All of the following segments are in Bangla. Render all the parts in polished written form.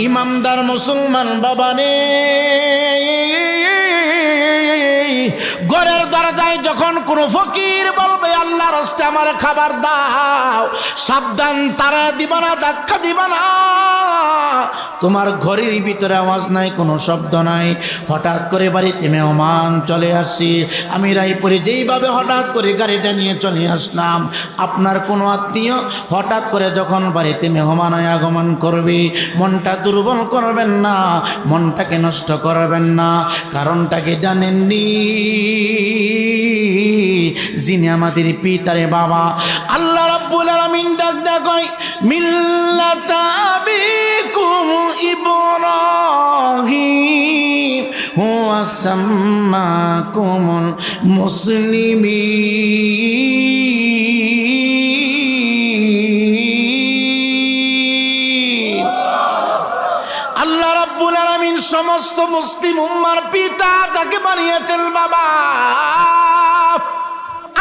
ইমানদার মুসলমান বাবা রে, ঘরের দরজায় যখন কোনো ফকির বলবে আল্লাহর রাস্তায় আমার খাবার দাও, সাবধান, তারা দিবা না, ধাক্কা দিবা না। তোমার ঘরের ভিতরে আওয়াজ নাই, কোনো শব্দ নাই। হঠাৎ করে বাড়িতে মেহমান চলে আসছি, আমি রায়পুরে যেইভাবে হঠাৎ করে গাড়িটা নিয়ে চলে আসলাম, আপনার কোনো আত্মীয় হঠাৎ করে যখন বাড়িতে মেহমান আগমন করবে, মনটা দুর্বল করবেন না, মনটাকে নষ্ট করবেন না। কারণটাকে জানেননি? যিনি আমাদের পিতারে বাবা, আল্লাহ রাব্বুল আলামিন ডাক কয় মিল্লাতা আবিকুম ইব্রাহিম হুয়া সাম্মাকুমুল মুসলিমিন। আল্লাহ রাব্বুল আলামিন সমস্ত মুসলিম উম্মার পিতা তাকে বানিয়েছেন বাবা।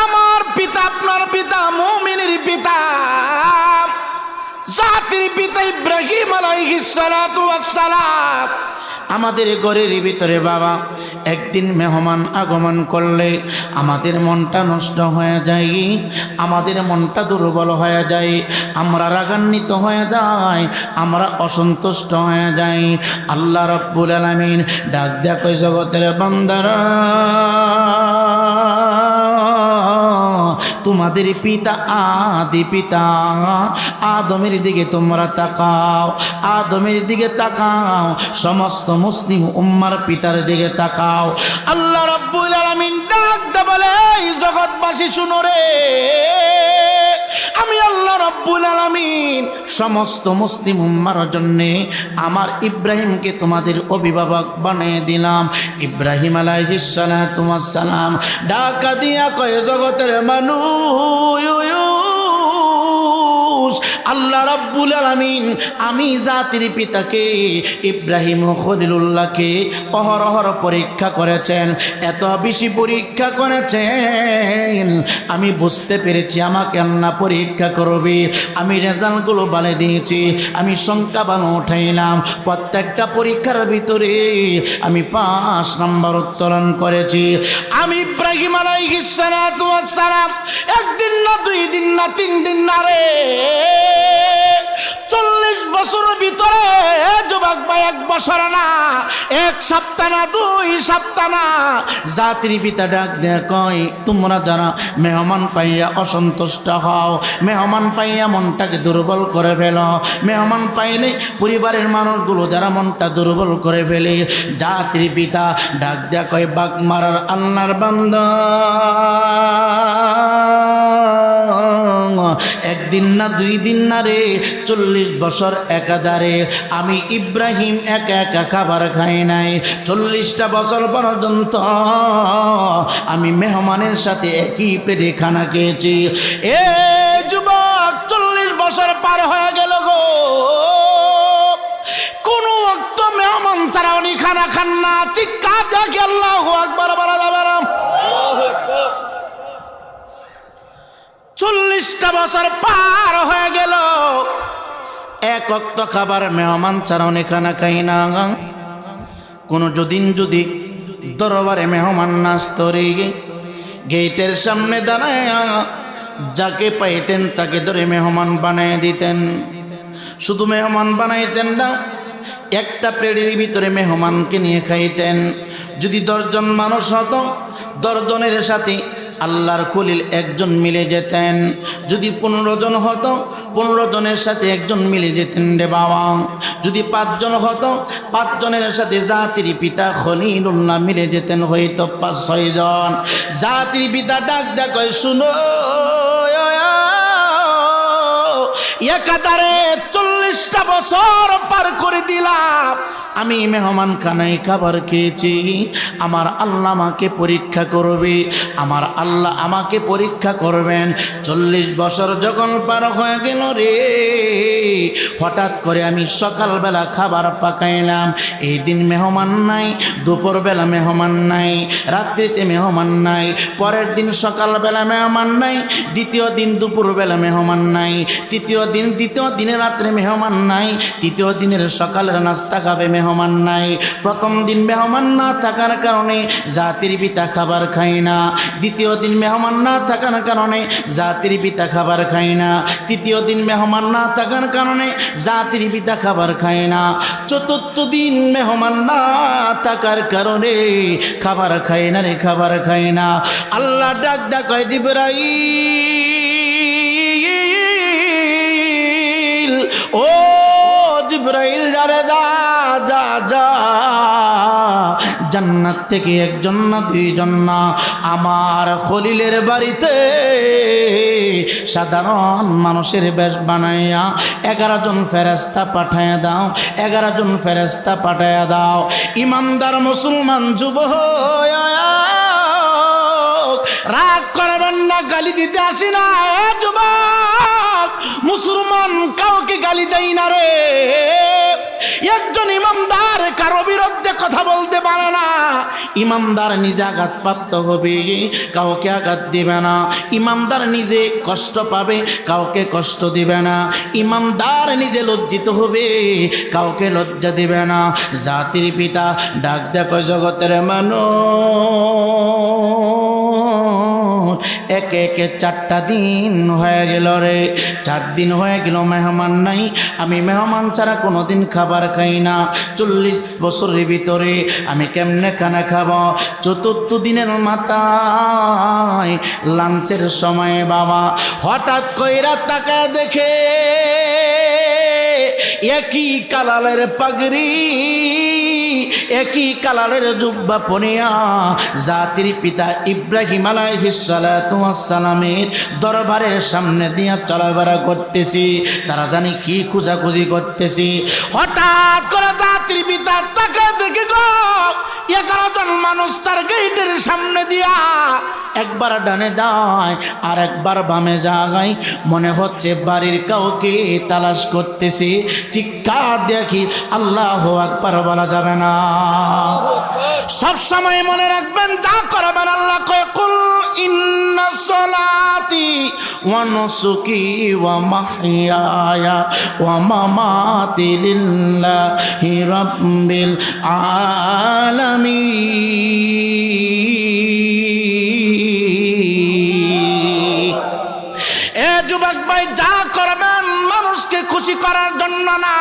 আমার পিতা, আপনার পিতা, মুমিনের পিতা, জাতির পিতা ইব্রাহিম আলাইহিস সালাতু ওয়াস সালাম। আমাদের ঘরের ভিতরে বাবা একদিন মেহমান আগমন করলে আমাদের মনটা নষ্ট হয়ে যায়, আমাদের মনটা দুর্বল হয়ে যায়, আমরা রাগান্বিত হয়ে যাই, আমরা অসন্তুষ্ট হয়ে যাই। আল্লাহ রাব্বুল আলামিন ডাক দেয়া কয়, জগতের বান্দারা, তোমাদের পিতা আদি পিতা আদমের দিকে তোমরা তাকাও, আদমের দিকে তাকাও, সমস্ত মুসলিম উম্মার পিতার দিকে তাকাও। আল্লাহ রাব্বুল আলামিন ডাক দে বলে, এই জগৎবাসী শুনো রে, আমি আল্লাহ রাব্বুল আলামিন সমস্ত মুসলিম উম্মার জন্যে আমার ইব্রাহিমকে তোমাদের অভিভাবক বানিয়ে দিলাম। ইব্রাহিম আলাইহিস সালাতু ওয়াস সালাম ডাকা দিয়া কয়, জগতের মানুষ, আল্লাহ রাব্বুল আলামিন আমি জাতির পিতাকে ইব্রাহিম খলিলুল্লাহকে অহরহ পরীক্ষা করেছেন, এত বেশি পরীক্ষা করেছেন, আমি বুঝতে পেরেছি আমাকে আল্লাহ পরীক্ষা করবে। আমি রেজাল্টগুলো বলে দিয়েছি, আমি সংখ্যা বানো উঠাইলাম, প্রত্যেকটা পরীক্ষার ভিতরে আমি 5 নম্বর উত্তোলন করেছি। আমি ইব্রাহিম আলাইহিস সালাতু ওয়াস সালাম একদিন না, 2 দিন না, 3 দিন না রে, 40 বছরের ভিতরে যুবক ভাই, 1 বছর না, 1 সপ্তাহ না, 2 সপ্তাহ না, জাতির পিতা ডাক দেয়া কয়, তোমরা যারা মেহমান পাইয়া অসন্তুষ্ট হও, মেহমান পাইয়া মনটাকে দুর্বল করে ফেলো, মেহমান পাইলে পরিবারের মানুষগুলো যারা মনটা দুর্বল করে ফেলে, জাতির পিতা ডাক দেয়া কয়, বাক মারার আল্লাহর বান্দা, একদিন না, 2 দিন না রে, 40 বছর একাধারে আমি ইব্রাহিম একা একা খাবার খাই নাই। 40টা বছর পর্যন্ত আমি মেহমানের সাথে একই প্লেটে খানা খেয়েছি। এ যুবক, 40 বছর পার হয়ে গেল গো, কোন ওয়াক্ত মেহমান ছাড়া উনি খানা খান না। চিৎকার দেখে আল্লাহু আকবার বলা যাবে না। 40টা বছর পার হয়ে গেল, 1 ওয়াক্ত খাবার মেহমান ছাড়া উনি খানা খাই না। কোনো যদি দরবারে মেহমান নাচতো রে, গেটের সামনে দাঁড়ায় যাকে পাইতেন তাকে ধরে মেহমান বানিয়ে দিতেন। শুধু মেহমান বানাইতেন না, একটা প্লেটের ভিতরে মেহমানকে নিয়ে খাইতেন। যদি 10 জন মানুষ হতো, 10 জনের সাথে আল্লাহর খলিল 1 জন মিলে যেতেন। যদি 15 জন হতো, 15 জনের সাথে 1 জন মিলে যেতেন রে বাবা। যদি 5 জন হতো, 5 জনের সাথে জাতির পিতা খলিলুল্লাহ মিলে যেতেন, হয়তো 5-6 জন। জাতির পিতা ডাক দেয়া কয়, শুনো, একাধারে 40টা বছর পার করে দিলাম, আমি মেহমান খানায় খাবার খেয়েছি, আমার আল্লাহ আমাকে পরীক্ষা করবে, আমার আল্লাহ আমাকে পরীক্ষা করবেন। 40 বছর যখন পার হয়ে গেল রে, হঠাৎ করে আমি সকালবেলা খাবার পাকাইলাম, এই দিন মেহমান নাই, দুপুরবেলা মেহমান নাই, রাত্রিতে মেহমান নাই, পরের দিন সকালবেলা মেহমান নাই, দ্বিতীয় দিন দুপুরবেলা মেহমান নাই, তৃতীয় দিনে রাত্রে মেহমান নাই, তৃতীয় দিনের সকালের নাস্তা খাবে মেহমান নাই। প্রথম দিন মেহমান না থাকার কারণে জাতির পিতা খাবার খায় না, দ্বিতীয় দিন মেহমান না থাকার কারণে জাতির পিতা খাবার খায় না, তৃতীয় দিন মেহমান না থাকার কারণে জাতির পিতা খাবার খায় না, চতুর্থ দিন মেহমান না থাকার কারণে খাবার খায় না রে, খাবার খায় না। আল্লাহ ডাক ডাক কয় জিবরাইল, ও জিবরাইল যারে যা যা যা, জান্নাত থেকে একজন না দুইজন না, আমার খলিলের বাড়িতে সাধারণ মানুষের বেশ বানাইয়া 11 জন ফেরেশতা পাঠায়া দাও, 11 জন ফেরেশতা পাঠায়া দাও। ইমানদার মুসলমান যুবক রাগ করবেন না, গালি দিতে আসি না যুবক, মুসলমান কাউকে গালি দেই না রে। একজন ইমানদার কারো বিরুদ্ধে কথা বলতে পারে না, ইমানদার নিজে আঘাতপ্রাপ্ত হবে, কাউকে আঘাত দিবে না, ইমানদার নিজে কষ্ট পাবে, কাউকে কষ্ট দিবে না, ইমানদার নিজে লজ্জিত হবে, কাউকে লজ্জা দিবে না। জাতির পিতা ডাক দেখো জগতের মানুষ, একে একে 4টা দিন হয়ে গেল রে, 4 দিন হয়ে গেল মেহমান নাই, আমি মেহমান ছাড়া কোনোদিন খাবার খাই না। 40 বছরের ভিতরে আমি কেমনে খানা খাবো? 4র্থ দিনের মাথায় লাঞ্চের সময় বাবা হঠাৎ কইরা তাকায় দেখে একই কালারের পাগড়ি, একই কালারের জুব্বা পরিয়া জাতির পিতা ইব্রাহিম আলাইহিস সালাতু ওয়াস সালামের দরবারের সামনে দিয়া চলাফেরা করতেছি, তারা জানি কি খোঁজাখুঁজি করতেছি। হঠাৎ করে জাতির পিতা তাকে দেখে গো 11 জন মানুষ তার গেটের সামনে দিয়া একবার ডানে যায় আর একবার বামে যায়, মনে হচ্ছে বাড়ির কাউকে তালাশ করতেছি। চিৎকার দেখি আল্লাহু আকবার বলা যাবে না। সব সময় মনে রাখবেন যা করবেন আল্লাহ কয় কুল ইন্না সলাতি ওয়া নুসুকি ওয়া মাহইয়ায়া ওয়া মামাতি লিল্লাহি রাব্বিল আলামিন। এ যুবক ভাই, যা করবেন মানুষকে খুশি করার জন্য না,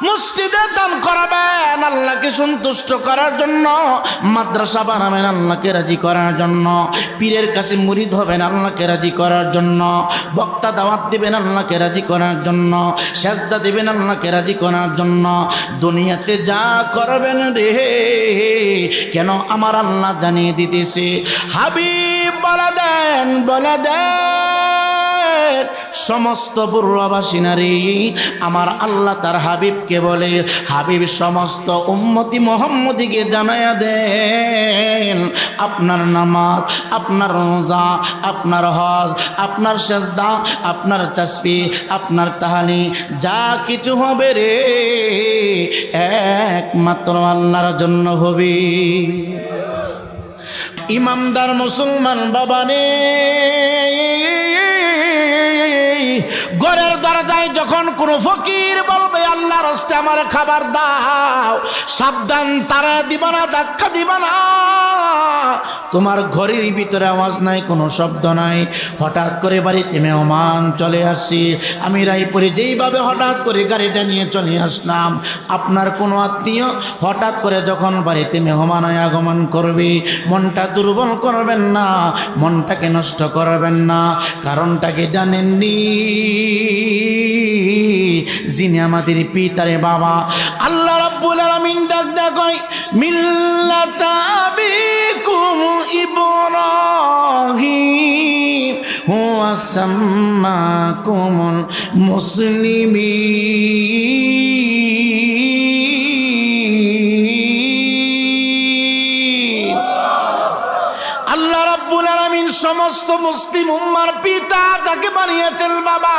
মসজিদে দান করবেন আল্লাহকে সন্তুষ্ট করার জন্য, মাদ্রাসা বানাবেন আল্লাহকে রাজি করার জন্য, পীরের কাছে মুরিদ হবেন আল্লাহকে রাজি করার জন্য, বক্তা দাওয়াত দিবেন আল্লাহকে রাজি করার জন্য, সেজদা দিবেন আল্লাহকে রাজি করার জন্য। দুনিয়াতে যা করবেন রে, কেন আমার আল্লাহ জানিয়ে দিতেছে। হাবিব বলে দেন, বলে দেন সমস্ত বুর্রাবাসী নারী, আমার আল্লাহ তার হাবিবকে বলে, হাবিব সমস্ত উম্মতি মুহাম্মদীকে জানায়া দেন আপনার নামাজ, আপনার রোজা, আপনার হজ, আপনার সেজদা, আপনার তাসবিহ, আপনার তাহলিল যা কিছু হবে রে একমাত্র আল্লাহর জন্য হবে। ইমানদার মুসলমান বাবা রে, ঘরের দরজায় যখন কোনো ফকির বলবে আল্লাহর রাস্তায় আমার খাবার দাও, সাবধান, তারা দিবা না, ধাক্কা দিবা না। তোমার ঘরের ভিতরে আওয়াজ নাই, কোনো শব্দ নাই, হঠাৎ করে বাড়িতে মেহমান চলে আসি, আমি রায়পুরে যেইভাবে হঠাৎ করে গাড়িটা নিয়ে চলে আসলাম, আপনার কোনো আত্মীয় হঠাৎ করে যখন বাড়িতে মেহমান হয়ে আগমন করবে, মনটা দুর্বল করবেন না, মনটাকে নষ্ট করবেন না। কারণটাকে জানেননি? যিনি আমাদের পিতারে বাবা আল্লাহ রাব্বুল আলামিন ডাক দেয় মিল্লাতা আবিকুম ইব্রাহিম হুয়া সাম্মাকুমুল মুসলিমিন। সমস্ত মুসলিম উম্মার পিতা তাকে বানিয়েছেন বাবা।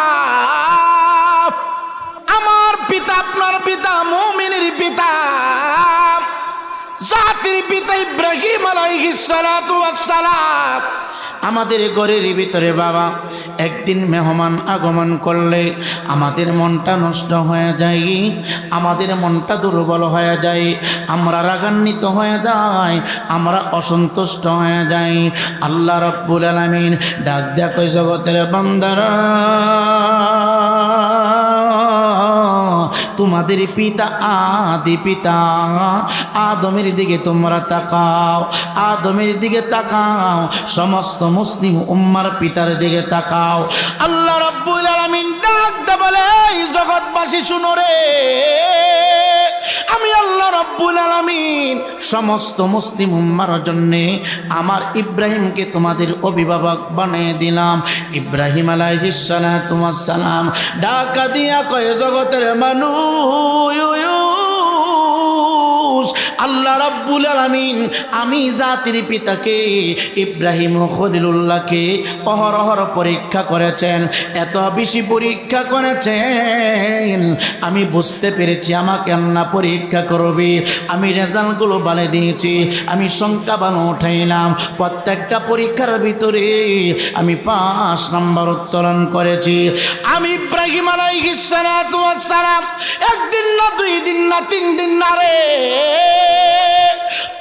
আমার পিতা, আপনার পিতা, মুমিনের পিতা, জাতির পিতা ইব্রাহিম আলাইহিস সালাতু ওয়াস সালাম। আমাদের ঘরের ভিতরে বাবা একদিন মেহমান আগমন করলে আমাদের মনটা নষ্ট হয়ে যায়, আমাদের মনটা দুর্বল হয়ে যায়, আমরা রাগান্বিত হয়ে যাই, আমরা অসন্তুষ্ট হয়ে যাই। আল্লাহ রাব্বুল আলামিন ডাক দেয়া কই, জগতের বান্দারা, তোমাদের পিতা আদি পিতা আদমের দিকে তোমরা তাকাও, আদমের দিকে তাকাও, সমস্ত মুসলিম উম্মার পিতার দিকে তাকাও। আল্লাহ রাব্বুল আলামিন ডাক দে বলে, এই জগৎবাসী শুনো রে, আমি আল্লাহ রাব্বুল আলামিন সমস্ত মুসলিম উম্মার জন্য আমার ইব্রাহিমকে তোমাদের অভিভাবক বানিয়ে দিলাম। ইব্রাহিম আলাইহিস সালাতু ওয়াস সালাম ডাকা দিয়া কয়, জগতের মানুষ, আল্লাহ রাব্বুল আলামিন আমি জাতির পিতাকে ইব্রাহিম খলিলুল্লাহকে অহরহ পরীক্ষা করেছেন, এত বেশি পরীক্ষা করেছেন, আমি বুঝতে পেরেছি আমাকে আল্লাহ পরীক্ষা করবে। আমি রেজাল্টগুলো বলে দিয়েছি, আমি সংখ্যা বানো উঠাইলাম, প্রত্যেকটা পরীক্ষার ভিতরে আমি 5 নম্বর উত্তোলন করেছি। আমি ইব্রাহিম আলাইহিস সালাতু ওয়াস সালাম একদিন না, 2 দিন না, 3 দিন না রে,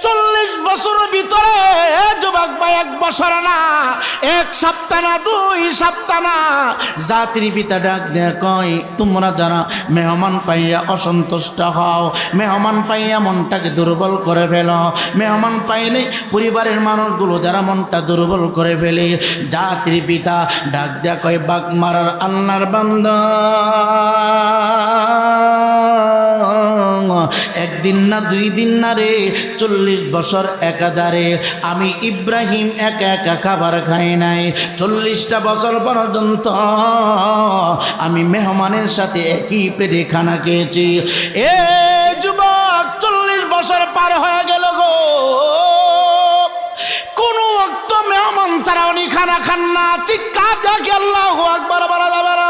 40 বছরের ভিতরে যুবক ভাই, 1 বছর না, 1 সপ্তাহ না, 2 সপ্তাহ না, জাতির পিতা ডাক দেয়া কয়, তোমরা যারা মেহমান পাইয়া অসন্তুষ্ট হও, মেহমান পাইয়া মনটাকে দুর্বল করে ফেলো, মেহমান পাইলে পরিবারের মানুষগুলো যারা মনটা দুর্বল করে ফেলে, জাতির পিতা ডাক দেয়া কয়, বাঘ মারার আল্লাহর বান্দা, একদিন না, 2 দিন না রে, 40 বছর একাধারে আমি ইব্রাহিম একা একা খাবার খাই নাই। 40টা বছর পর্যন্ত আমি মেহমানের সাথে একই প্লেটে খানা খেয়েছি। এ যুবক, 40 বছর পার হয়ে গেল গো, কোন ওয়াক্ত মেহমান ছাড়া উনি খানা খান না। চিৎকার দেখে আল্লাহু আকবার বলা যাবে না।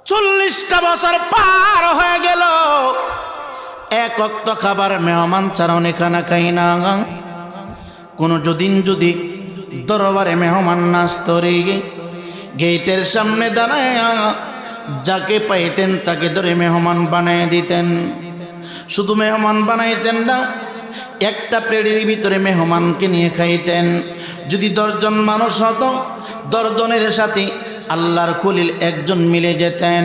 40টা বছর পার হয়ে গেল, 1 ওয়াক্ত খাবার মেহমান ছাড়া উনি খানা খাই না। কোনো যদি দরবারে মেহমান নাচতো রে, গেটের সামনে দাঁড়ায় যাকে পাইতেন তাকে ধরে মেহমান বানায় দিতেন। শুধু মেহমান বানাইতেন না, একটা প্লেটের ভিতরে মেহমানকে নিয়ে খাইতেন। যদি 10 জন মানুষ হতো, 10 জনের সাথে আল্লাহর খলিল একজন মিলে যেতেন।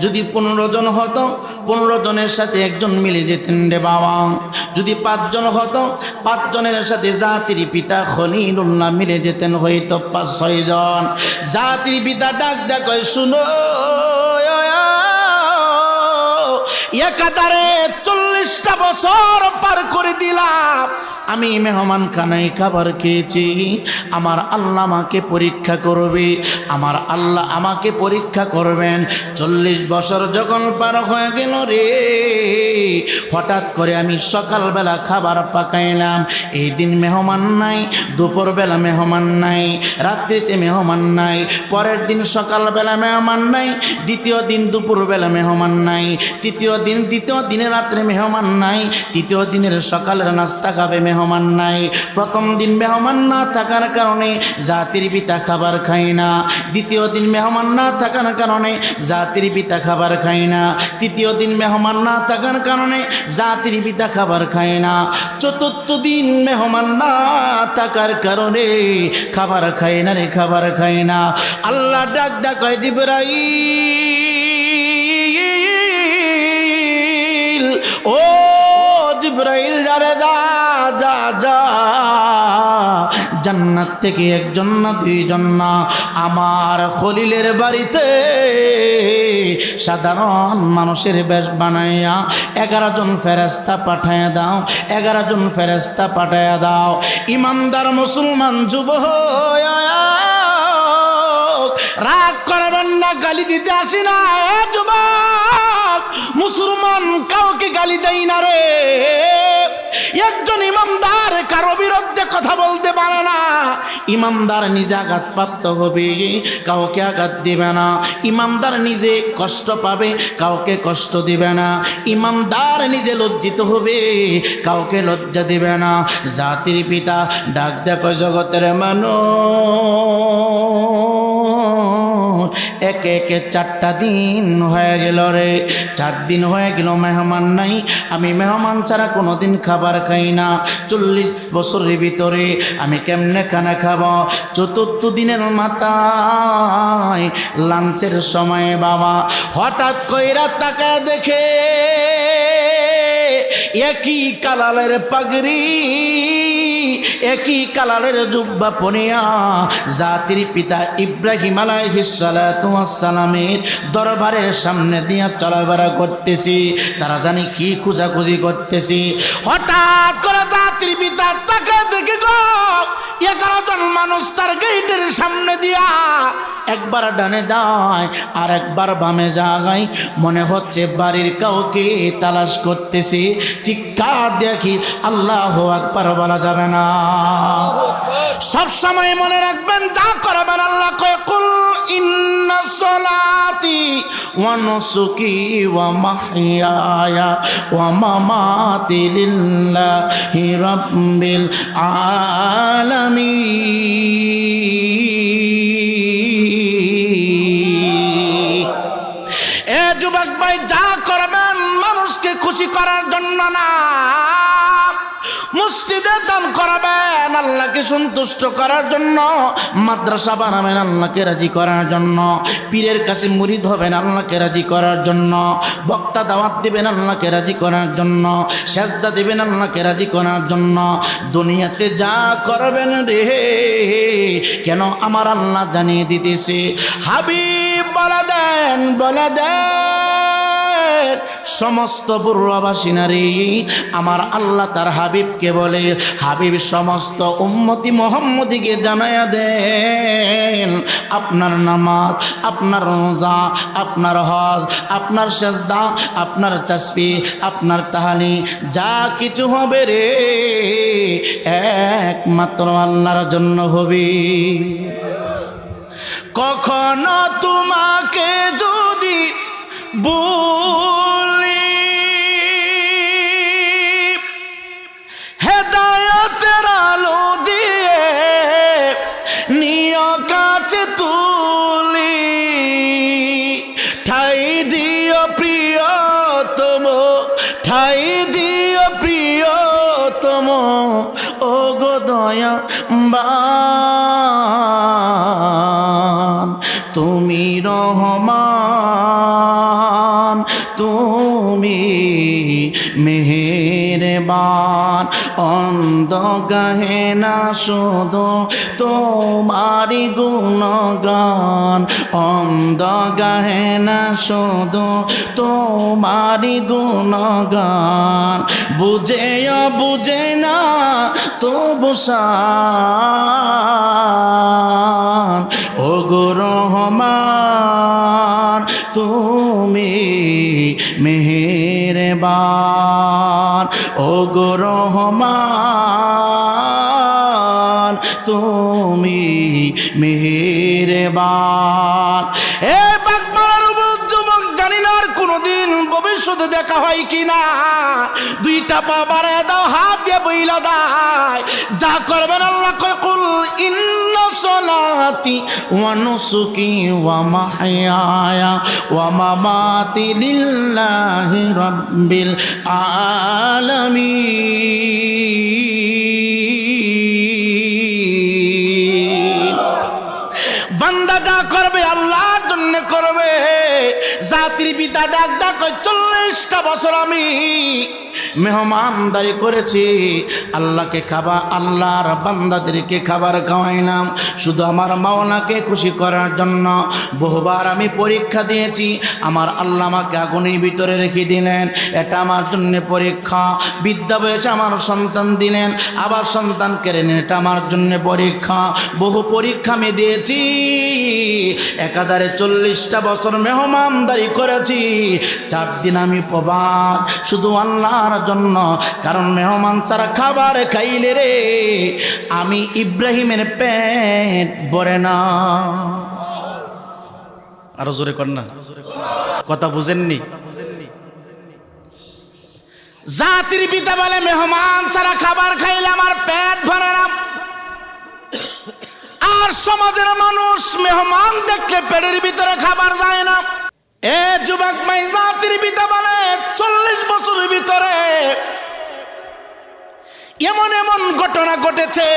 যদি 15 জন হতো, 15 জনের সাথে একজন মিলে যেতেন রে বাবা। যদি 5 জন হতো, 5 জনের সাথে জাতির পিতা খলিলুল্লাহ মিলে যেতেন, হয়তো 5-6 জন। জাতির পিতা ডাক দেয়া কয়, শুনো, একাধারে 40টা বছর পার করে দিলাম, আমি মেহমান খানায় খাবার খেয়েছি। আমার আল্লাহ আমাকে পরীক্ষা করবে, আমার আল্লাহ আমাকে পরীক্ষা করবেন। 40 বছর যখন পার হয়ে গেল রে, হঠাৎ করে আমি সকালবেলা খাবার পাকাইলাম। এই দিন মেহমান নাই, দুপুরবেলা মেহমান নাই, রাত্রিতে মেহমান নাই, পরের দিন সকালবেলা মেহমান নাই, দ্বিতীয় দিন দুপুরবেলা মেহমান নাই, দ্বিতীয় দিনের রাত্রে মেহমান নাই, তৃতীয় দিনের সকালের নাস্তা খাবে মেহমান নাই। প্রথম দিন মেহমান না থাকার কারণে জাতির পিতা খাবার খায় না, দ্বিতীয় দিন মেহমান না থাকার কারণে জাতির পিতা খাবার খায় না, তৃতীয় দিন মেহমান না থাকার কারণে জাতির পিতা খাবার খায় না, চতুর্থ দিন মেহমান না থাকার কারণে খাবার খায় না রে, খাবার খায় না। আল্লাহ ডাক ডাক কয়, জিবরাইল, ও জিবরাইল, যারে যা যা যা, জান্নাত থেকে 1 জন না, 2 জন না, আমার খলিলের বাড়িতে সাধারণ মানুষের বেশ বানাইয়া 11 জন ফেরেশতা পাঠায়া দাও, 11 জন ফেরেশতা পাঠায়া দাও। ইমানদার মুসলমান যুবক, রাগ করবেন না, গালি দিতে আসি না। যুবক মুসলমান কাউকে গালি দেয় না রে, একজন ইমানদার পারে, কারো বিরুদ্ধে কথা বলতে পারে না। ইমানদার নিজে আঘাতপ্রাপ্ত হবে, কাউকে আঘাত দিবে না। ইমানদার নিজে কষ্ট পাবে, কাউকে কষ্ট দিবে না। ইমানদার নিজে লজ্জিত হবে, কাউকে লজ্জা দিবে না। জাতির পিতা ডাক দেখো জগতের মানুষ, একে একে 4টা দিন হয়ে গেল রে, 4 দিন হয়ে গেল মেহমান নাই। আমি মেহমান ছাড়া কোনোদিন খাবার খাই না। 40 বছরের ভিতরে আমি কেমনে খানা খাবো? 4th দিনের মাথায় লাঞ্চের সময় বাবা হঠাৎ কইরা তাকায় দেখে একই কালারের পাগড়ি, একই কালারের জুব্বা পরিয়া জাতির পিতা ইব্রাহিম আলাইহিস সালাতু ওয়াস সালামের দরবারের সামনে দিয়া চলাফেরা করতেছি। তারা জানি কি খোঁজাখুঁজি করতেছি। হঠাৎ করে জাতির পিতা তাকায় দেখে গো 11 জন মানুষ তার গেটের সামনে দিয়া একবার ডানে যায় আর একবার বামে যায়। মনে হচ্ছে বাড়ির কাউকে তালাশ করতেছি। চিৎকার দেখি আল্লাহু আকবার বলা যাবে না। সব সময় মনে রাখবেন, যা করবেন আল্লাহ কয় কুল ইন্না সলাতি ওয়া নুসুকি ওয়া মাহইয়ায়া ওয়া মামাতি লিল্লাহি রাব্বিল আলামিন। এ যুবক ভাই, যা করবেন মানুষকে খুশি করার জন্য না, মসজিদে দান করবেন আল্লাহকে সন্তুষ্ট করার জন্য, মাদ্রাসা বানাবেন আল্লাহকে রাজি করার জন্য, পীরের কাছে মুরিদ হবেন আল্লাহকে রাজি করার জন্য, বক্তা দাওয়াত দিবেন আল্লাহকে রাজি করার জন্য, সেজদা দিবেন আল্লাহকে রাজি করার জন্য। দুনিয়াতে যা করবেন রে, কেন আমার আল্লাহ জানিয়ে দিতেছে। হাবিব বলে দেন, বলে দেন সমস্ত বুর্রাবাসী নারী আমার আল্লাহ তার হাবিবকে বলে, হাবিব সমস্ত উম্মতি মুহাম্মদীকে জানায়া দেন আপনার নামাজ, আপনার রোজা, আপনার হজ, আপনার সেজদা, আপনার তাসবিহ, আপনার তাহলিল যা কিছু হবে রে একমাত্র আল্লাহর জন্য হবে। কখনো তোমাকে যদি বলি হেদায়েতের আলো দিয়ে নিয় কাছে তুলি, ঠাই দিও প্রিয়তম, ঠাই দিও প্রিয়তম ও গো দয়াবান, তুমি রহমান, তুমি মেহেরবান। অন্ধ গাহে না শুধু তোমারি গুণগান, অন্ধ গাহে না শুধু তোমারি গুণগান, বুঝেও বুঝে না তবু শান ও গো রহমান, তুমি মেহেরবান ও গো রহমান, তুমি মেহেরবান। এ বাগমারার যুবক, জানি না আর কোনোদিন ভবিষ্যতে দেখা হয় কিনা, 2টা পা বাড়ায় দাও, হাত দিয়ে বইলা দায়, যা করবেন আল্লাহ কয় কুল ইন্না সলাতি ওয়া নুসুকি ওয়া মাহইয়ায়া ওয়া মামাতি লিল্লাহি রাব্বিল আলামিন। বান্দা যা করবে আল্লাহর জন্য করবে। জাতির পিতা ডাক ডাক 40টা বছর আমি মেহমানদারি করেছি, আল্লাহকে খাবার, আল্লাহর বান্দাদেরকে খাবার খাওয়াইলাম শুধু আমার মাওলাকে খুশি করার জন্য। বহুবার আমি পরীক্ষা দিয়েছি, আমার আল্লাহ আমাকে আগুনের ভিতরে রেখে দিলেন, এটা আমার জন্য পরীক্ষা। বিদ্যা বয়সে আমার সন্তান দিলেন, আবার সন্তান কেড়ে নেন, এটা আমার জন্য পরীক্ষা। বহু পরীক্ষা আমি দিয়েছি, একাধারে 40টা বছর মেহমানদারি করেছি। 4 দিন আমি প্রবাদ শুধু আল্লাহর জন্য, কারণ মেহমান ছাড়া খাবার খাইলে রে আমি ইব্রাহিমের পেট ভরে না। আরো জোরে কর না, কথা বুঝেননি? জাতির পিতা বলে মেহমান ছাড়া খাবার খাইলে আমার পেট ভরে না। আর সমাজের মানুষ মেহমান দেখলে পেটের ভিতরে খাবার যায় না। এ যুবক ভাই, জাতির পিতা বলে 40 বছরের ভিতরে এমন এমন ঘটনা ঘটেছে।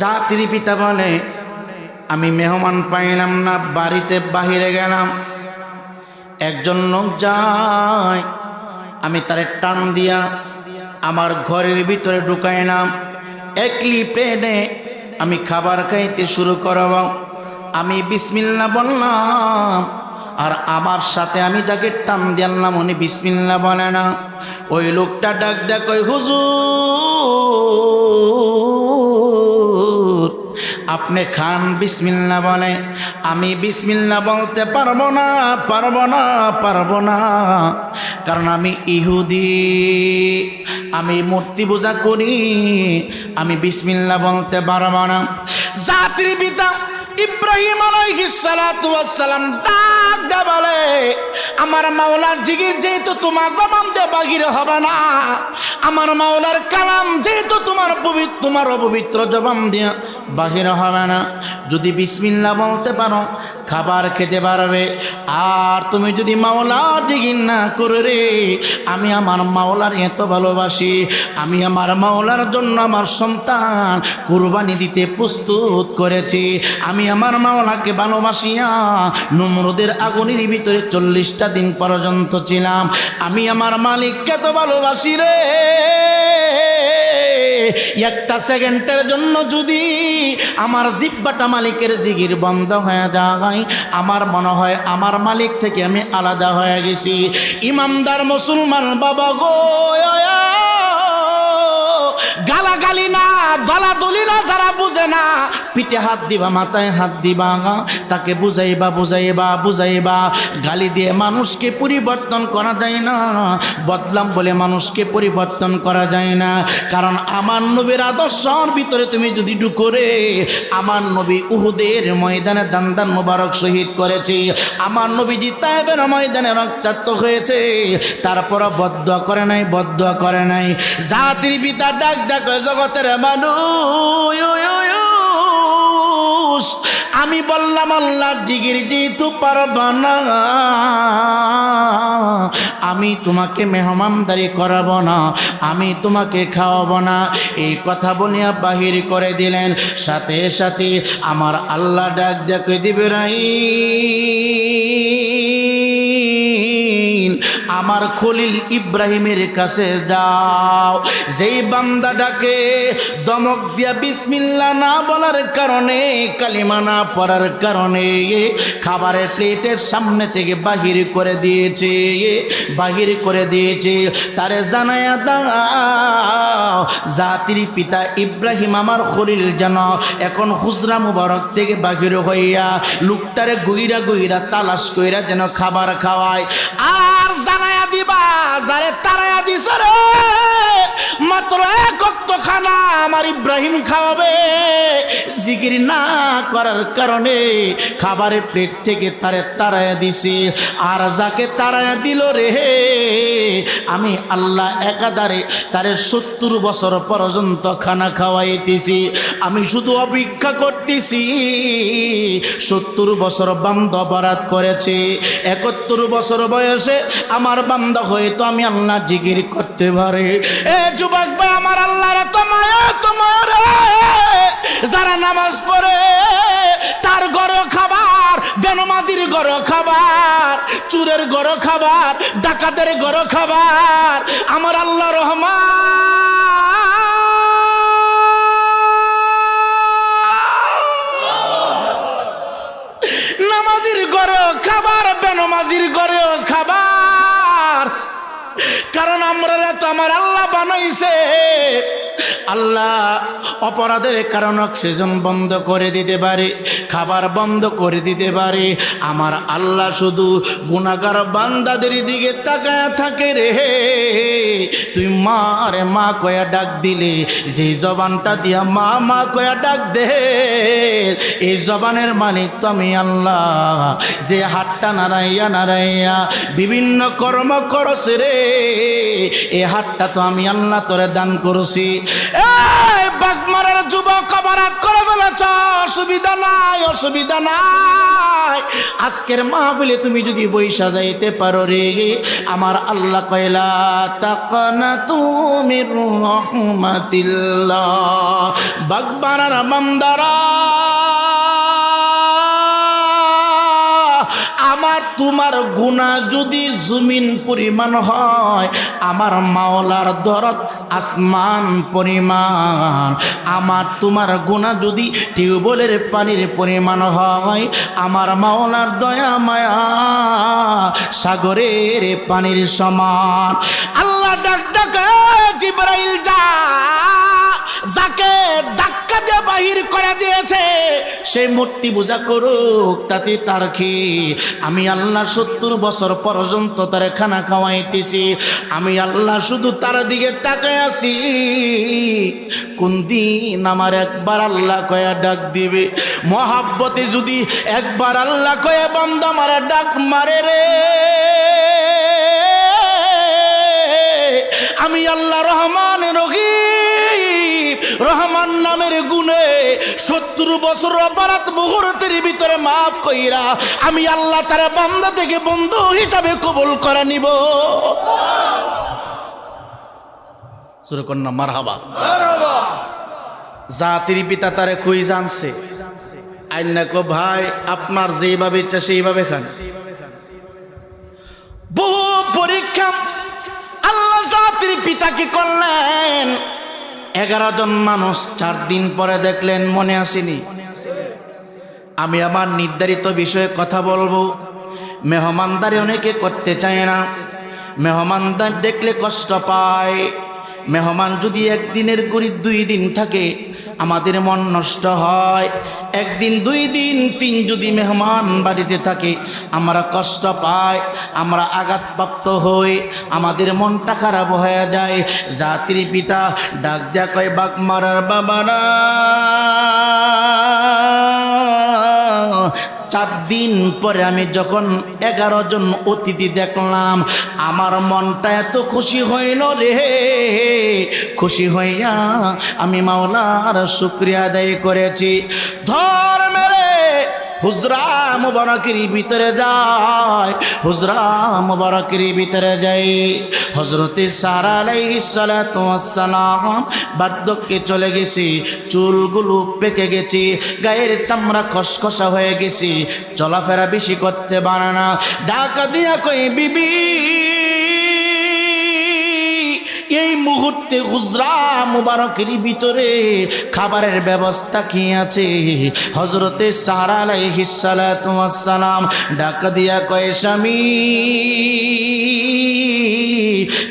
জাতির পিতা বলে আমি মেহমান পাইলাম না, বাড়িতে বাহিরে গেলাম, একজন লোক যায়, আমি তারে টান দিয়া আমার ঘরের ভিতরে ঢুকাইলাম। একলি প্লেটে আমি খাবার খাইতে শুরু করব, আমি বিসমিল্লাহ বললাম, আর আমার সাথে আমি যাকে টান দিলাম উনি বিসমিল্লাহ বলে না। ওই লোকটা ডাক ডাক ওই হুজুর আপনি খান বিসমিল্লাহ বলে। আমি বিসমিল্লাহ বলতে পারবো না, পারবো না, কারণ আমি ইহুদি, আমি মূর্তি পূজা করি, আমি বিসমিল্লাহ বলতে পারবো না। জাতির পিতা ইব্রাহিম আলাইহিস সালাতু ওয়াস সালাম ডাক দে বলে আমার মাওলার জিকির যেহেতু তোমার জবান দিয়ে বাহির হবে না, আমার মাওলার কালাম যেহেতু তোমার অপবিত্র জবান দিয়ে বাহির হবে না, যদি বিসমিল্লাহ বলতে পারো খাবার খেতে পারবে। আর তুমি যদি মাওলার জিকির না করে রে, আমি আমার মাওলার এত ভালোবাসি, আমি আমার মাওলার জন্য আমার সন্তান কুরবানি দিতে প্রস্তুত করেছি। আমি আমার মাওলাকে ভালোবাসিয়া নমরুদের আগুনের ভিতরে 40টা দিন পর্যন্ত ছিলাম। আমি আমার মালিককে তো ভালোবাসি রে, একটা সেকেন্ডের জন্য যদি আমার জিহ্বাটা মালিকের জিকির বন্ধ হয়ে যায়, আমার মনে হয় আমার মালিক থেকে আমি আলাদা হয়ে গেছি। ইমানদার মুসলমান বাবা গো, গালাগালি না, দলাদলি না, যারা বুঝে না পিঠে হাত দিবা, মাথায় হাত দিবা, তাকে বুঝাইবা। গালি দিয়ে মানুষকে পরিবর্তন করা যায় না, বদলাম বলে মানুষকে পরিবর্তন করা যায় না। কারণ আমার নবীর আদর্শের ভিতরে তুমি যদি ঢুকরে, আমার নবী উহুদের ময়দানে দান মোবারক শহীদ করেছে, আমার নবীজি তায়েফের ময়দানে রক্তাক্ত হয়েছে, তারপর বদদুয়া করে নাই। জাতির পিতা ডাক ডাক জগতের মানুষ, আমি বললাম আল্লাহর জিকির যেহেতু পারবা না, আমি তোমাকে মেহমানদারি করাবো না, আমি তোমাকে খাওয়াবো না। এই কথা বলিয়া বাহির করে দিলেন। সাথে সাথে আমার আল্লাহ ডাক দেখে দিবে রাই, আমার খলিল ইব্রাহিমের কাছে যাও। যেই বান্দাটাকে দমক দিয়া বিসমিল্লাহ না বলার কারণে, কালিমা না পড়ার কারণে খাবারের প্লেটের সামনে থেকে বাহির করে দিয়েছে, তারে জানায়া দাও জাতির পিতা ইব্রাহিম আমার খলিল যেন এখন হুজরা মুবারক থেকে বাহির হইয়া লোকটারে গইরা তালাশ কইরা যেন খাবার খাওয়ায়। আর জানায়া দিবা যারে তারায়া দিছে রে, মাত্র এক ওয়াক্ত খানা আমার ইব্রাহিম খাওয়াবে। জিকির না করার কারণে খাবারের প্লেট থেকে তারে তারায়া দিছে। আর যাকে তারায়া দিল রে, আমি আল্লাহ একাধারে তারে 70 বছর পর্যন্ত খানা খাওয়াইতেছি। আমি শুধু অপেক্ষা করতেছি। 70 বছর বান্দা অপরাধ করেছে, 71 বছর বয়সে আমার বান্দা হয়তো আমি আল্লাহ জিকির করতে পারে। এ যুবক ভাই, আমার আল্লাহর তোমার রে, যারা নামাজ পড়ে তার ঘরে খাবার, বেনমাজির ঘরে খাবার, চুরের ঘরে খাবার, ডাকাতের ঘরে খাবার, আমার আল্লাহ নামাজির ঘরে খাবার, বেনমাজির ঘরে খাবার। কারণ আমরা তো আমার আল্লাহ বানাইছে। আল্লাহ অপরাধের কারণ অক্সিজেন বন্ধ করে দিতে পারে, খাবার বন্ধ করে দিতে পারে। আমার আল্লাহ শুধু গুনাহগার বান্দাদের দিকে তাকায়া থাকে রে। তুই মা রে মা কয়া ডাক দিলে যে জবানটা দিয়া মা মা কয়া ডাক দে, এই জবানের মালিক তো আমি আল্লাহ। যে হাতটা নাড়াইয়া নাড়াইয়া বিভিন্ন কর্ম করছ রে, এই হাতটা তো আমি আল্লাহ তোরে দান করছি। এই বাগমারের যুবক অপরাধ করে ফেলেছ, অসুবিধা নাই, অসুবিধা নাই। আজকের মাহফিলে তুমি যদি বইসা যাইতে পারো রে, আমার আল্লাহ কয়লা তাকানাতু মির রাহমাতিল্লাহ। বাগমারার বান্দারা, আমার তোমার গুনাহ যদি জমিন পরিমাণ হয়, আমার মাওলার দরদ আসমান পরিমাণ। আমার তোমার গুনাহ যদি টিউবওয়েলের পানির পরিমাণ হয়, আমার মাওলার দয়া মায়া সাগরের পানির সমান। আল্লাহ ডাক ডাকে জিবরাইল যা, যাকে ধাক্কা দিয়ে বাহির করে দিয়েছে সেই মূর্তি পূজা করুক, তাতে তার কি? আমি আল্লাহ 70 বছর পর্যন্ত তার খানা খাওয়াইতেছি। আমি আল্লাহ শুধু তার দিকে তাকায় আছি। কোন দিন আমার একবার আল্লাহ কয়া ডাক দিবে? মহাব্বতে যদি একবার আল্লাহ কয়া বান্দা মারা ডাক মারে রে, আমি আল্লাহ রহমান রহিম, রহমান নামের গুণে 70 বছর অপরাধ মুহূর্তের ভিতরে মাফ কইরা আমি আল্লাহ তার বান্দা থেকে বন্ধু হিসাবে কবুল করে নিব। সুরে কন্যা মারহাবা। জাতির পিতা তারে খুই জানছে, আইনা কো ভাই আপনার যেভাবে ইচ্ছা সেইভাবে খান। বহু পরীক্ষা আল্লাহ জাতির পিতা কি করলেন? 11 জন মানুষ 4 দিন পরে দেখলেন মনে আসেনি। আমি আমার নির্ধারিত বিষয়ে কথা বলবো। মেহমানদারি অনেকে করতে চায় না, মেহমানদার দেখলে কষ্ট পায়। মেহমান যদি একদিনের গড়ি 2 দিন থাকে আমাদের মন নষ্ট হয়। 1 দিন 2 দিন 3 যদি মেহমান বাড়িতে থাকে আমরা কষ্ট পাই, আমরা আঘাতপ্রাপ্ত হই, আমাদের মনটা খারাপ হয়ে যায়। জাতির পিতা ডাক দেয়া কয় বাগমারার বাবারা, 4 দিন পরে আমি যখন 11 জন অতিথি দেখলাম আমার মনটা এত খুশি হইল রে। খুশি হইয়া আমি মাওলার শুকরিয়া আদায় করেছি। ধর মেরে হুজরা মুবারকের ভিতরে যায়, হুজরা মুবারকের ভিতরে যাই। হযরতে সারা আলাইহিস সালাতু ওয়াস সালাম বার্ধক্যে চলে গেছি, চুলগুলো পেকে গেছে, গায়ের চামড়া খসখসা হয়ে গেছে, চলাফেরা বেশি করতে পারে না। ডাকা দিয়া কই বিবি, এই মুহূর্তে হুজরা মুবারকের ভিতরে খাবারের ব্যবস্থা কি আছে? হযরতে সারা আলাইহিস সালাতু ওয়াস সালাম ডাকা দিয়া কয় স্বামী,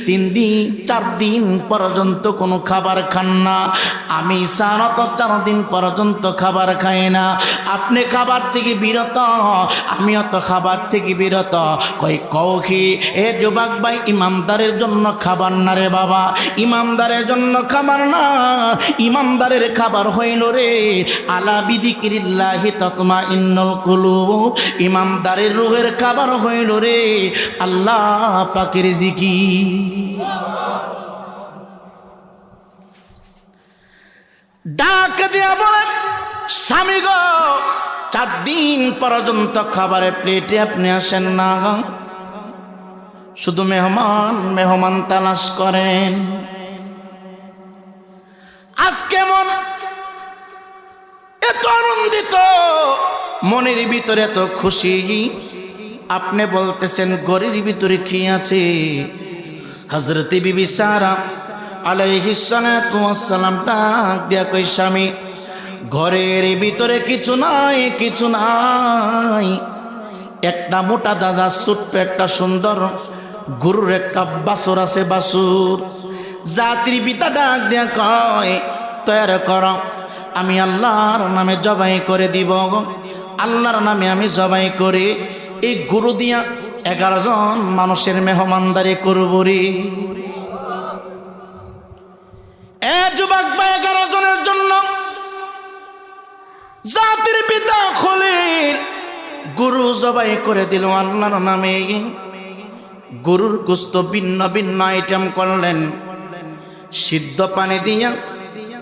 3 দিন 4 দিন পর্যন্ত কোনো খাবার খান না, আমি সারাত 4 দিন পর্যন্ত খাবার খাই না। আপনি খাবার থেকে বিরত, আমিও তো খাবার থেকে বিরত। কই কৌখি এ যুবক ভাই, ইমানদারের জন্য খাবার না রে বাবা, ইমানদারের জন্য খাবার না। ইমানদারের খাবার হইল রে আলা বিযিকিরিল্লাহি তাতমাইন্নুল কুলুব। ইমানদারের রূহের খাবার হইল রে আল্লাহ পাকের জিকির। ডাক দিয়া বলেন স্বামী গো, 4 দিন পর্যন্ত খাবারের প্লেটে আপনি আসেন না, শুধু মেহমান মেহমান তালাশ করেন। আজকে মন এত আনন্দিত, মনের ভিতরে এত খুশি, আপনি বলতেছেন ঘরের ভিতরে কি আছে? হযরতে বিবি সারা আলাইহিস সালাতু ওয়াস সালাম ডাক দিয়া কই স্বামী, ঘরের ভিতরে কিছু নাই, কিছু নাই। একটা মোটা দাজা ছোট্ট একটা সুন্দর গরুর একটা বাছুর আছে, বাছুর। জাতির পিতা ডাক দিয়া কয়, তৈরি কর, আমি আল্লাহর নামে জবাই করে দিব। আল্লাহর নামে আমি জবাই করে এই গরু দিয়া 11 জন মানুষের মেহমানদারি করব রে। এ যুবক ভাই, 11 জনের জন্য জাতির পিতা খলিল গরু জবাই করে দিল আল্লাহর নামে। গরুর গোশত ভিন্ন ভিন্ন আইটেম করলেন, সিদ্ধ পানি দিয়া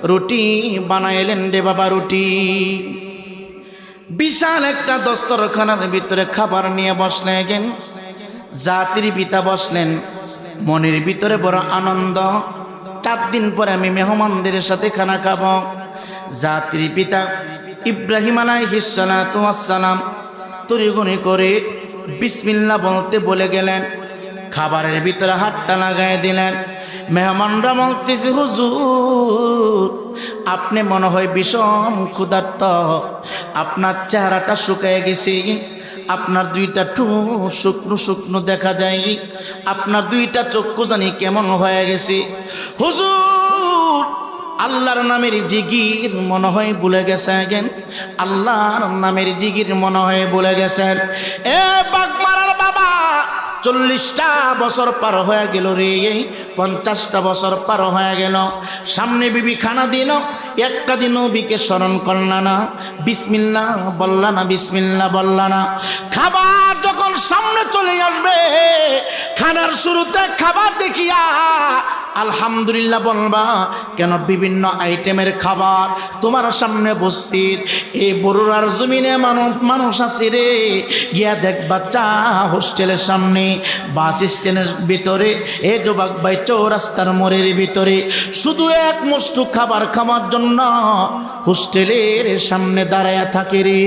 রুটি বানাইলেন রে বাবা, রুটি। বিশাল একটা দস্তরখানার ভিতরে খাবার নিয়ে বসলেন। জাতির পিতা বসলেন, মনের ভিতরে বড় আনন্দ। 4 দিন পরে আমি মেহমানদের সাথে খানা খাব। জাতির পিতা ইব্রাহিম আলাইহিস সালাতু ওয়াস সালাম তরিগুনি করে বিসমিল্লাহ বলতে বলে গেলেন। খাবারের ভিতরে হাতটা লাগাই দিলেন। মেহমানরা বলতেছে, হুজুর আপনি মনে হয় বিষম ক্ষুধার্ত, আপনার চেহারাটা শুকিয়ে গেছে, আপনার 2টা ঠোঁট শুকনো শুকনো দেখা যায়, আপনার 2টা চক্ষু জানি কেমন হয়ে গেছে। হুজুর আল্লাহর নামের জিকির মনে হয় ভুলে গেছেন, আল্লাহর নামের জিকির মনে হয় ভুলে গেছেন। এ বাগমারার বাবা, 40টা বছর পার হয়ে গেল রে, 50টা বছর পার হয়ে গেল। সামনে বিবি খানা দিল, একটা দিন নবীকে স্মরণ করলা না, বিসমিল্লাহ বললা না, বিসমিল্লাহ বললা না। খাবার যখন সামনে চলে আসবে, খানার শুরুতে খাবার দেখিয়া আলহামদুলিল্লাহ বলবা কেন? বিভিন্ন আইটেমের খাবার তোমার সামনে উপস্থিত। এই বরুড়ার জমিনে মানুষ আছে রে, গিয়া দেখবা চা হোস্টেলের সামনে, বাস স্ট্যান্ডের ভিতরে, এ যুবক ভাই চৌরাস্তার মোড়ের ভিতরে শুধু এক মুষ্টি খাবার খাওয়ার জন্য হোস্টেলের সামনে দাঁড়ায়া থাকে রে।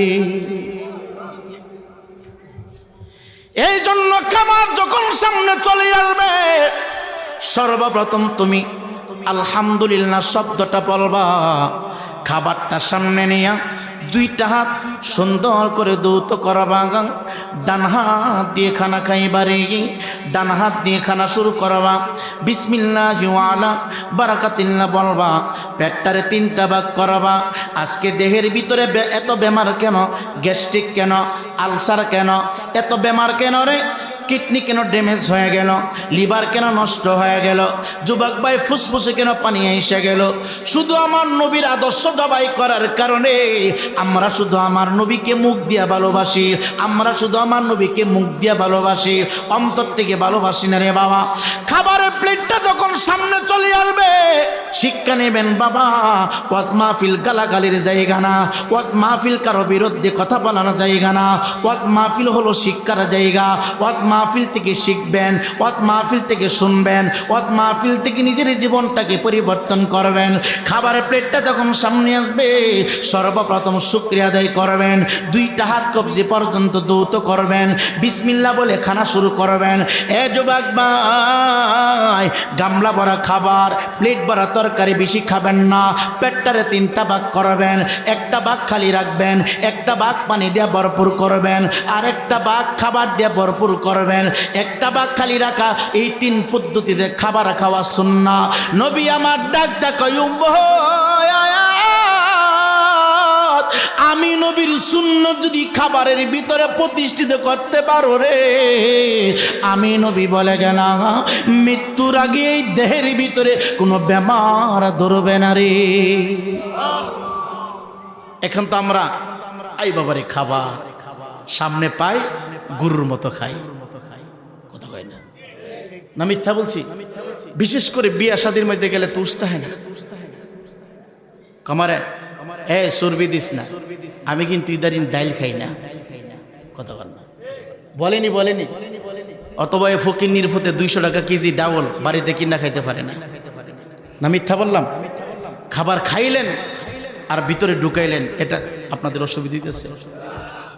এই জন্য খাবার যখন সামনে চলে আসবে, সর্বপ্রথম তুমি আলহামদুলিল্লাহ শব্দটা বলবা। খাবারটা সামনে নিয়া 2টা হাত সুন্দর করে দৌত করবা। ডান হাত দিয়ে খানা খাইবারে, ডান হাত দিয়ে খানা শুরু করবা। বিসমিল্লাহি ওয়ালা বারাকাতিল্লাহ বলবা। পেটটারে 3টা ভাগ করবা। আজকে দেহের ভিতরে এত বেমার কেন? গ্যাস্ট্রিক কেন? আলসার কেন? এত বেমার কেন রে? কিডনি কেন ড্যামেজ হয়ে গেল? লিভার কেন নষ্ট হয়ে গেল? যুবক ভাই ফুসফুসে কেন পানি এসে গেল? শুধু আমার নবীর আদর্শ জবাই করার কারণে। আমরা শুধু আমার নবীকে মুখ দিয়া ভালোবাসি, আমরা শুধু আমার নবীকে মুখ দিয়া ভালোবাসি, অন্তর থেকে ভালোবাসি না রে বাবা। খাবারের প্লেটটা যখন সামনে চলে আসবে, শিক্ষা নেবেন বাবা। ওয়াজ মাহফিল গালাগালির জায়গা না, ওয়াজ মাহফিল কারো বিরুদ্ধে কথা বলানোর জায়গা না, ওয়াজ মাহফিল হলো শিক্ষার জায়গা। ওয়াজ মাহফিল থেকে শিখবেন, ওয়াজ মাহফিল থেকে শুনবেন, ওয়াজ মাহফিল থেকে নিজের জীবনটাকে পরিবর্তন করবেন। খাবারের প্লেটটা যখন সামনে আসবে, সর্বপ্রথম শুকরিয়া আদায় করবেন। 2টা হাত কবজি পর্যন্ত দৌত করবেন, বিসমিল্লাহ বলে খানা শুরু করবেন। এ যুবক ভাই, গামলা ভরা খাবার, প্লেট ভরা তরকারি বেশি খাবেন না। পেটটারে 3টা ভাগ করবেন, একটা ভাগ খালি রাখবেন, একটা ভাগ পানি দিয়ে ভরপুর করবেন, আর একটা ভাগ খাবার দিয়ে ভরপুর করবেন। একটা ভাগ খালি রাখা, এই 3 পদ্ধতিতে খাবার খাওয়া সুন্নাহ। নবী আমার ডাক দেখায়, আমি নবীর সুন্নাত যদি খাবারের ভিতরে প্রতিষ্ঠিত করতে পারো রে, আমি নবী বলে গেলাম মৃত্যুর আগে এই দেহের ভিতরে কোনো বেমার ধরবে না রে। এখন তো আমরা আই বাবারে খাবার সামনে পাই, গরুর মতো খাই। কথা কয় না, না মিথ্যা বলছি? বিশেষ করে বিয়া শাদীর মধ্যে গেলে তো উস্তা হয় না, কামারে এ চর্বি দিস না, আমি কিন্তু ইদারিন ডাইল খাই না। কথা বল না, বলেনি বলেনি। অথবা এ ফকির নির্ফতে 200 টাকা কেজি ডাউল বাড়িতে কিনা খাইতে পারে না, না মিথ্যা বললাম? খাবার খাইলেন আর ভিতরে ঢুকাইলেন, এটা আপনাদের অসুবিধা হইতেছে,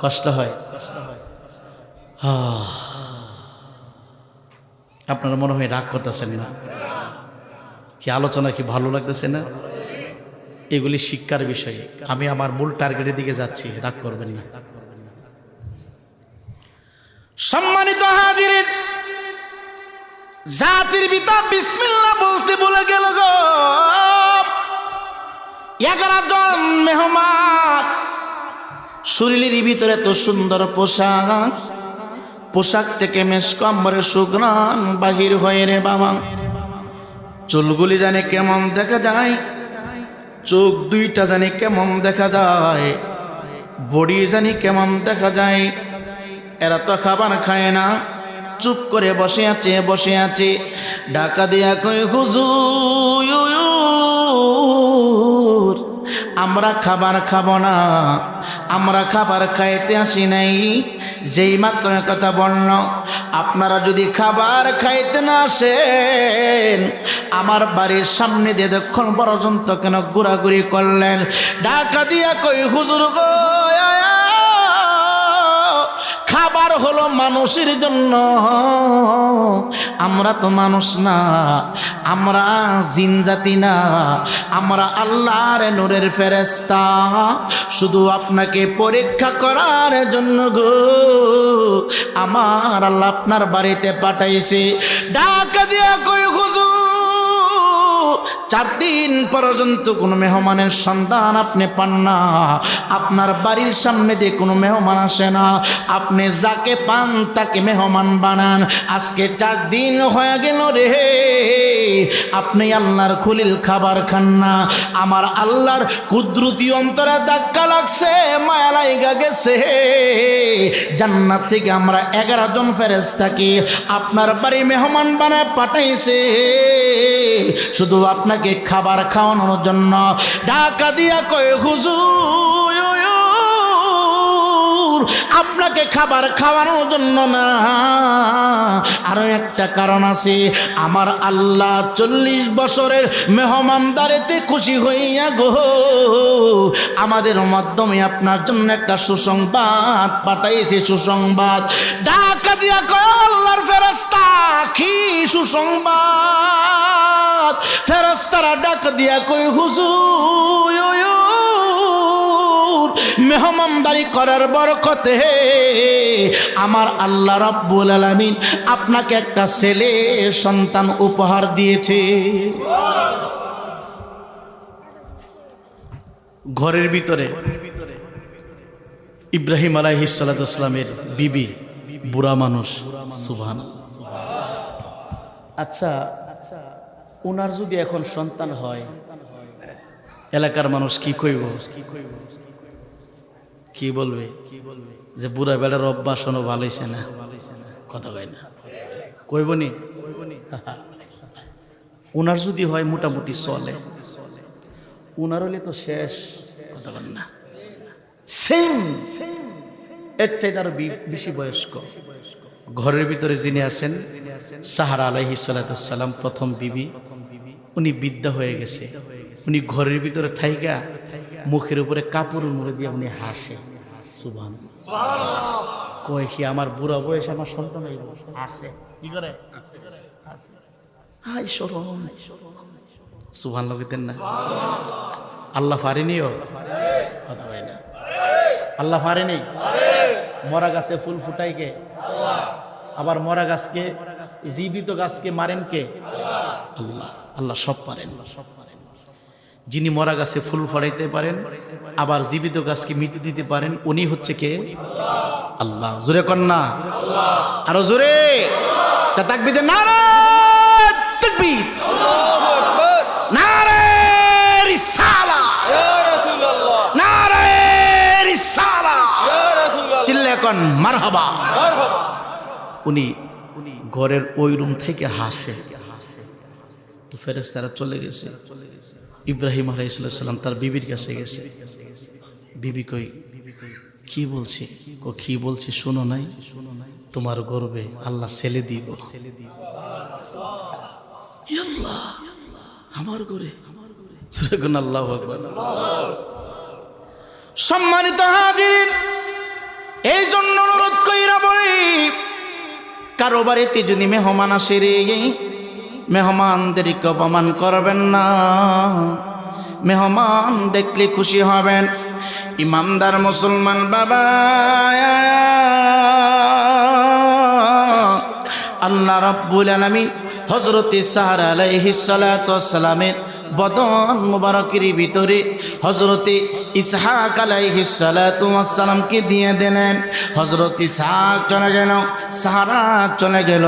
কষ্ট হয়। আপনারা মনে হয় রাগ করতেছেন না? কি আলোচনা কি ভালো লাগতেছে না? এগুলি শিক্ষার বিষয়। আমি আমার মূল টার্গেটের দিকে যাচ্ছি, রাগ করবেন না। সম্মানিত হাজিরিন, জাতির পিতা বিসমিল্লাহ বলতে বলে গেল গো। 11 জন মেহমান, শরীরের ভিতরে তো সুন্দর পোশাক, পোশাক থেকে মেশক আম্বরের সুঘ্রাণ বাহির হয়ে রে বাবা। চুলগুলি জানে কেমন দেখা যায়, চোখ দুইটা জানি কেমন দেখা যায়, বডি জানি কেমন দেখা যায়। এরা তো খাবার খায় না, চুপ করে বসে আছে। ডাকা দিয়া কই হুজুর, আমরা খাবার খাবো না, আমরা খাবার খাইতে আসি নাই। যেই মাত্র কথা বলল, আপনারা যদি খাবার খাইতে না আসেন, আমার বাড়ির সামনে দিয়ে দক্ষিণ পর্যন্ত কেন ঘোরাঘুরি করলেন? ডাকা দিয়া কই হুজুর গো, খাবার হলো মানুষের জন্য, আমরা তো মানুষ না, আমরা জিন জাতি না, আমরা আল্লাহর নূরের ফেরেশতা। শুধু আপনাকে পরীক্ষা করার জন্য গো আমার আল্লাহ আপনার বাড়িতে পাঠাইছে। ডাকা দিয়া কই হুজুর, 4 দিন পর্যন্ত কোনো মেহমানের সন্ধান আপনি পান না, আপনার বাড়ির সামনে দিয়ে কোনো মেহমান আসে না, আপনি যাকে পান তাকে মেহমান বানান। আজকে 4 দিন হয়ে গেল রে, আপনি আল্লাহর খলিল খাবার খান না। আমার আল্লাহর কুদরতি অন্তরে ধাক্কা লাগছে, মায়া লাইগা গেছে। জান্নাত থেকে আমরা 11 জন ফেরেশতাকে আপনার বাড়ি মেহমান বানায় পাঠাইছে, শুধু আপনাকে খাবার খাওয়ানোর জন্য। ডাকা দিয়া কয় হুজুর, আপনাকে খাবার খাওয়ানোর জন্য না, আরো একটা কারণ আছে। আমার আল্লাহ 40 বছরের মেহমানদারিতে খুশি হইয়া গো আমাদের মাধ্যমে আপনার জন্য একটা সুসংবাদ পাঠাইছে, সুসংবাদ। ডাকা দিয়া কয় আল্লাহর ফেরেশতা, কি সুসংবাদ? ফেরেশতারা ডাক দিয়া কই হুজুর, মেহমানদারি করার বরকতে আমার আল্লাহ রাব্বুল আলামিন আপনাকে একটা ছেলে সন্তান উপহার দিয়েছে। ঘরের ভিতরে ইব্রাহিম আলাইহিস সালাতু সালামের বিবি, বুড়া মানুষ, সুবহানাল্লাহ। আচ্ছা, ওনার যদি এখন সন্তান হয়, এলাকার মানুষ কি কইব? কি বলবে? যে বুড়া বেড়ার অভ্যাস হনো ভালো হইছে না, কথা কয় না, কইব নি? ওনার যদি হয় মোটামুটি চলে, ওনার হলে তো শেষ, কথা বলেন না। সেম এর চাইতে আরো বেশি বয়স্ক ঘরের ভিতরে যিনি আছেন, সাহারা আলাইহিস সালাতু সালাম প্রথম বিবি, উনি বৃদ্ধা হয়ে গেছে। উনি ঘরের ভিতরে থাইকা মুখের উপরে কাপড় মুড়ে দিয়ে উনি হাসে, সুবহানাল্লাহ। কয় কি আমার বুড়া বয়সে আমার সন্তান হইল, হাসে, কি করে? হাই শরম, সুবহানাল্লাহ কইতেন না? আল্লাহ পারেনিও, কথা হয় না, আল্লাহ পারেনি। মরা গাছে ফুল ফুটাই কে? আবার মরা গাছকে, জীবিত গাছকে মারেন কে? আল্লাহ। আল্লাহ সব পারেন। যিনি মরা গাছে ফুল ফড়াইতে পারেন, আবার জীবিত গাছকে মৃত্যু দিতে পারেন, উনি হচ্ছে কে? আল্লাহ। জোরে কন্যা, আরো জোরে তাকবীর, নারে তাকবীর, নারে রিসালাহ, নারে রিসালাহ, চিল্লা কন মারহাবা। উনি ঘরের ওই রুম থেকে হাসে। তো ফেরেশতারা চলে গেছে। ইব্রাহিম আলাইহিস সালাম তার বিবির কাছে গেছে। বিবি কই, কি বলছি? কি বলছি শোনো নাই? তোমার গর্বে আল্লাহ ছেলে দিব। আল্লাহ, আমার ঘরে, আল্লাহু আকবার। সম্মানিত হাজিরিন, এই জন্য অনুরোধ কইরা বলি, কারো বাড়িতে যদি মেহমান আসে রে, মেহমানদেরকে অপমান করবেন না। মেহমান দেখলে খুশি হবেন। ইমানদার মুসলমান বাবা, আল্লাহ রাব্বুল আলামিন হযরতে সাহারা আলাইহিস সালাতু ওয়াস সালামের বদন মুবারকের ভিতরে হযরতে ইসহাক আলাইহিস সালাতু ওয়াস সালামকে দিয়ে দিলেন। হযরত ইসহাক চলে গেল, সাহারা চলে গেল,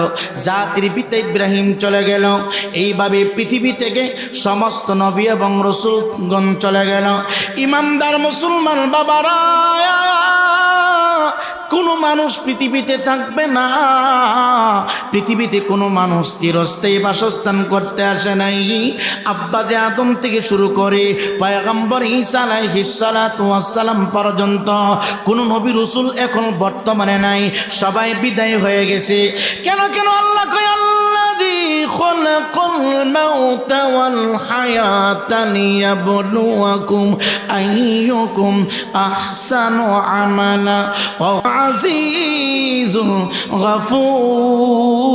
জাতির পিতা ইব্রাহিম চলে গেল। এইভাবে পৃথিবী থেকে সমস্ত নবী এবং রাসূলগণ চলে গেল। ইমানদার মুসলমান বাবারা, কোনো মানুষ পৃথিবীতে থাকবে না, পৃথিবীতে কোনো মানুষ চিরস্থায়ী বাসস্থান করতে আসে নাই। আব্বাজে আদম থেকে শুরু করে পয়গম্বর ঈসা আলাইহিস সালাতু ওয়াস সালাম পর্যন্ত কোনো নবী রাসূল এখন বর্তমানে নাই, সবাই বিদায় হয়ে গেছে। কেন আল্লাহ কয় আল্লাযী খালাকাল মাউতা ওয়াল হায়াতা লিয়াবলুয়াকুম আইয়ুকুম আহসানু আমালা ওয়া আজিজুল গফুর।